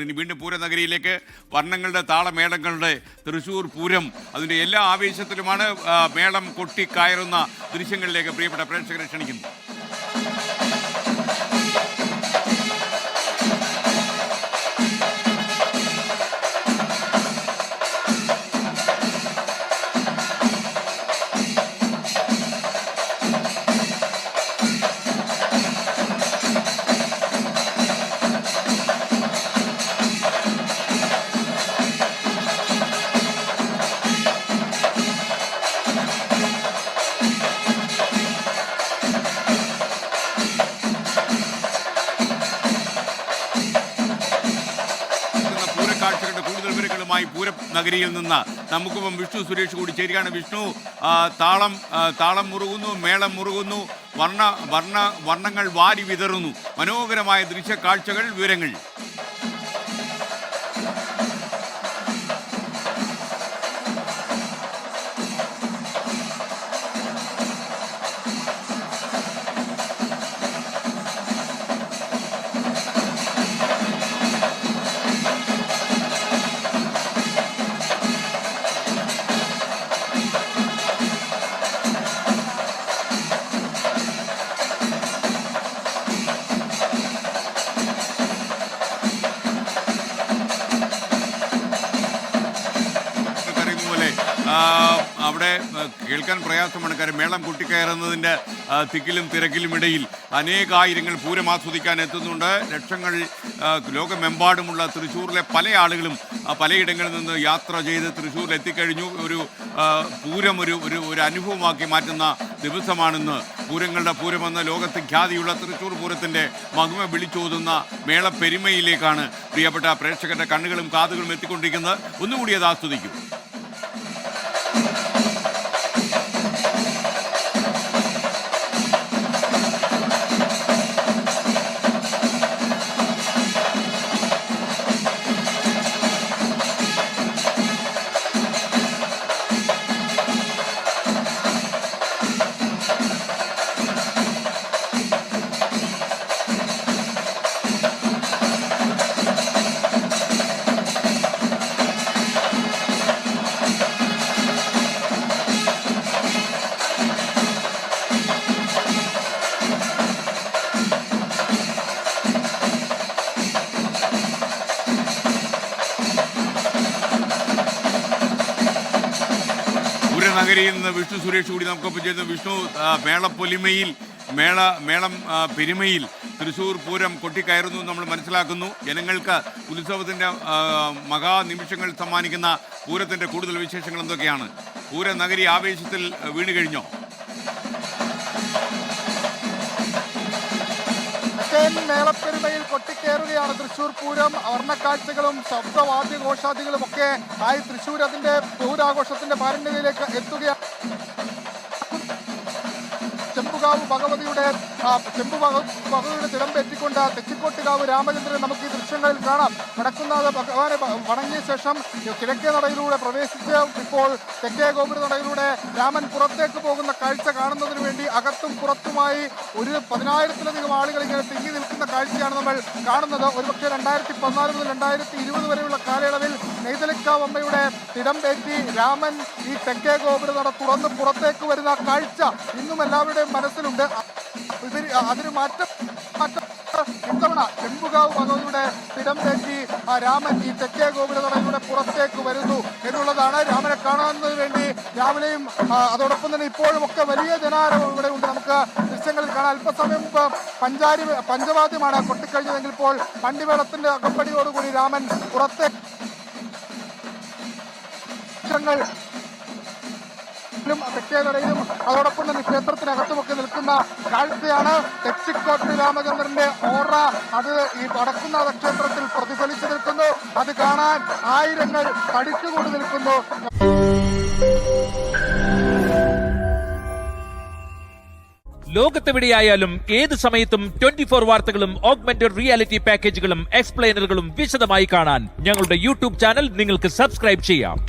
ഇനി വീണ്ടും പൂരനഗരിയിലേക്ക് വർണ്ണങ്ങളുടെ താളമേളങ്ങളുടെ തൃശ്ശൂർ പൂരം അതിൻ്റെ എല്ലാ ആവേശത്തിലുമാണ്. മേളം കൊട്ടിക്കയറുന്ന ദൃശ്യങ്ങളിലേക്ക് പ്രിയപ്പെട്ട പ്രേക്ഷകരെ ക്ഷണിക്കുന്നു. കാഴ്ചകളുടെ കൂടുതൽ വിവരങ്ങളുമായി പൂരം നഗരിയിൽ നിന്ന് നമുക്കിപ്പം വിഷ്ണു സുരേഷ് കൂടി ചേരുകയാണ്. വിഷ്ണു, താളം മുറുകുന്നു, മേളം മുറുകുന്നു, വർണ്ണങ്ങൾ വാരി വിതറുന്നു. മനോഹരമായ ദൃശ്യ കാഴ്ചകൾ, വിവരങ്ങൾ. അവിടെ കേൾക്കാൻ പ്രയാസമാണ്. കാര്യം മേളം കൊട്ടിക്കയറുന്നതിൻ്റെ തിക്കിലും തിരക്കിലും ഇടയിൽ അനേകായിരങ്ങൾ പൂരം ആസ്വദിക്കാൻ എത്തുന്നുണ്ട്. ലക്ഷങ്ങൾ ലോകമെമ്പാടുമുള്ള തൃശ്ശൂരിലെ പല ആളുകളും പലയിടങ്ങളിൽ നിന്ന് യാത്ര ചെയ്ത് തൃശ്ശൂരിൽ എത്തിക്കഴിഞ്ഞു. പൂരം ഒരു അനുഭവമാക്കി മാറ്റുന്ന ദിവസമാണെന്ന്. പൂരങ്ങളുടെ പൂരമെന്ന് ലോകത്ത് ഖ്യാതിയുള്ള തൃശ്ശൂർ പൂരത്തിൻ്റെ മഹിമ വിളിച്ചോതുന്ന മേളപ്പെരുമയിലേക്കാണ് പ്രിയപ്പെട്ട പ്രേക്ഷകരുടെ കണ്ണുകളും കാതുകളും എത്തിക്കൊണ്ടിരിക്കുന്നത്. ഒന്നുകൂടി അത് ആസ്വദിക്കും. നഗരിയിൽ നിന്ന് വിഷ്ണു സുരേഷ് കൂടി നമുക്കൊപ്പം ചെയ്യുന്നു. വിഷ്ണു, മേളപ്പൊലിമയിൽ മേളം പെരുമയിൽ തൃശ്ശൂർ പൂരം കൊട്ടിക്കയറുന്നു നമ്മൾ മനസ്സിലാക്കുന്നു. ജനങ്ങൾക്ക് ഉത്സവത്തിൻ്റെ മഹാനിമിഷങ്ങൾ സമ്മാനിക്കുന്ന പൂരത്തിൻ്റെ കൂടുതൽ വിശേഷങ്ങൾ എന്തൊക്കെയാണ്? പൂരനഗരി ആവേശത്തിൽ വീണു കഴിഞ്ഞോ? മേളപ്പെരുമയിൽ കൊട്ടിക്കയറുകയാണ് തൃശ്ശൂർ പൂരം. വർണ്ണക്കാഴ്ചകളും ശബ്ദവാദ്യഘോഷാദികളും ഒക്കെ ആയി തൃശ്ശൂർ അതിന്റെ പൂരാഘോഷത്തിന്റെ പാരമ്യതയിലേക്ക് എത്തുകയാണ്. ചെമ്പുകാവ് ഭഗവതിയുടെ തിടം പെറ്റിക്കൊണ്ട് തെച്ചിക്കോട്ടുകാവ് രാമചന്ദ്രൻ നമുക്ക് ഈ ദൃശ്യങ്ങളിൽ കാണാം. വടക്കുന്നാഥ ഭഗവാനെ വണങ്ങിയ ശേഷം കിഴക്കേ നടയിലൂടെ പ്രവേശിച്ച് ഇപ്പോൾ തെക്കേ ഗോപുര നടയിലൂടെ രാമൻ പുറത്തേക്ക് പോകുന്ന കാഴ്ച കാണുന്നതിന് വേണ്ടി അകത്തും പുറത്തുമായി 10,000-ലധികം ആളുകൾ ഇങ്ങനെ തിങ്ങി നിൽക്കുന്ന കാഴ്ചയാണ് നമ്മൾ കാണുന്നത്. ഒരുപക്ഷെ 2014 മുതൽ 2020 വരെയുള്ള കാലയളവിൽ നെയ്തലക്കാവ് അമ്മയുടെ തിടം പേറ്റി രാമൻ ഈ തെക്കേ ഗോപുര നട തുറന്ന് പുറത്തേക്ക് വരുന്ന കാഴ്ച ഇന്നും എല്ലാവരുടെയും മനസ്സിലുണ്ട്. അതിന് മാറ്റം ഇത്തവണ ചെമ്പുകാവ് ഭഗവതിയുടെ തിടം പേറ്റി രാമൻ ഈ തെക്കേ ഗോപുര നടയിലൂടെ പുറത്തേക്ക് വരുന്നു എന്നുള്ളതാണ്. രാമനെ കാണുന്നതിന് വേണ്ടി രാവിലെയും അതോടൊപ്പം തന്നെ ഇപ്പോഴും ഒക്കെ വലിയ ജനാരവം ഇവിടെ ഉണ്ട്. നമുക്ക് ദൃശ്യങ്ങളിൽ കാണാം. അല്പസമയം പഞ്ചവാദ്യമാണ് കൊട്ടിക്കഴിഞ്ഞതെങ്കിൽ ഇപ്പോൾ പണ്ടിമേളത്തിന്റെ അകമ്പടിയോടുകൂടി രാമൻ പുറത്തേക്ക് തെക്കേനടയിലും അതോടൊപ്പം തന്നെ ക്ഷേത്രത്തിനകത്തുമൊക്കെ നിൽക്കുന്ന കാഴ്ചയാണ്. തെച്ചിക്കോട്ട് രാമചന്ദ്രന്റെ ഓറ അത് ഈ വടക്കുന്നാഥ ക്ഷേത്രത്തിൽ പ്രതിഫലിച്ചു നിൽക്കുന്നു. അത് കാണാൻ ആയിരങ്ങൾ തടിച്ചുകൂടി നിൽക്കുന്നു. ലോകത്തെവിടെയായാലും ഏത് സമയത്തും 24 വാർത്തകളും ഓഗ്മെന്റഡ് റിയാലിറ്റി പാക്കേജുകളും എക്സ്പ്ലെയിനറുകളും വിശദമായി കാണാൻ ഞങ്ങളുടെ യൂട്യൂബ് ചാനൽ നിങ്ങൾക്ക് സബ്സ്ക്രൈബ് ചെയ്യാം.